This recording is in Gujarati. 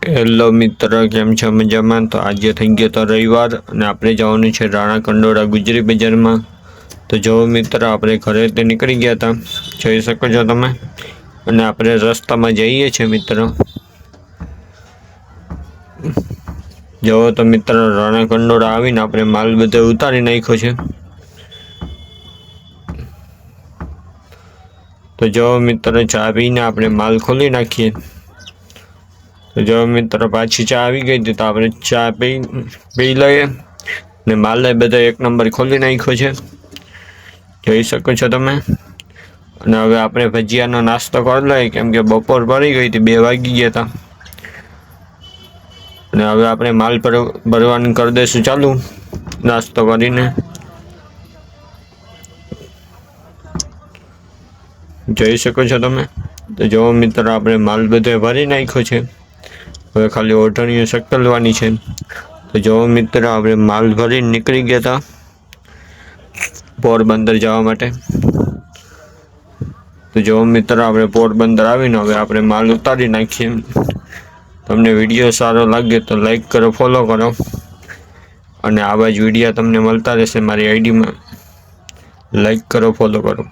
હેલો મિત્ર, કેમ છો? મજામાં? તો આજે થઈ ગયો તો રવિવાર અને આપણે જવાનું છે રાણા કંડોળા ગુજરી બજારમાં. તો જો મિત્ર, આપણે ઘરેથી નીકળી ગયા હતા, જોઈ શકો છો તમે. અને આપણે રસ્તામાં જઈએ છીએ મિત્ર. જો તો મિત્ર, રાણા કંડોળા આવીને આપણે માલ બધો ઉતારી નાખ્યો છે. તો જો મિત્ર, ચા પીને આપણે માલ ખોલી નાખીએ. તો જો મિત્ર, પાછી ચા આવી ગઈ હતી તો આપણે ચા પી લઈએ ને માલ બધો એક નંબર ખોલી નાખ્યો છે, જોઈ શકો છો તમે. અને હવે આપણે ભજીયાનો નાસ્તો કરી લઈએ, કેમ કે બપોર પડી ગઈ હતી, 2 વાગી ગયા હતા. અને હવે આપણે માલ ભરવાનું કરી દઈશું ચાલુ નાસ્તો કરીને. જોઈ શકો છો તમે. તો જો મિત્ર, આપણે માલ બધો ભરી નાખ્યો છે, હવે ખાલી ઓઢણીઓ શક્કલવાની છે. તો જો મિત્ર, આપણે માલ ભરીને નીકળી ગયા હતા પોરબંદર જવા માટે. તો જો મિત્ર, આપણે પોરબંદર આવીને હવે આપણે માલ ઉતારી નાખીએ. તમને વિડીયો સારો લાગે તો લાઈક કરો, ફોલો કરો, અને આવા જ વિડીયો તમને મળતા રહેશે મારી આઈડીમાં. લાઈક કરો, ફોલો કરો.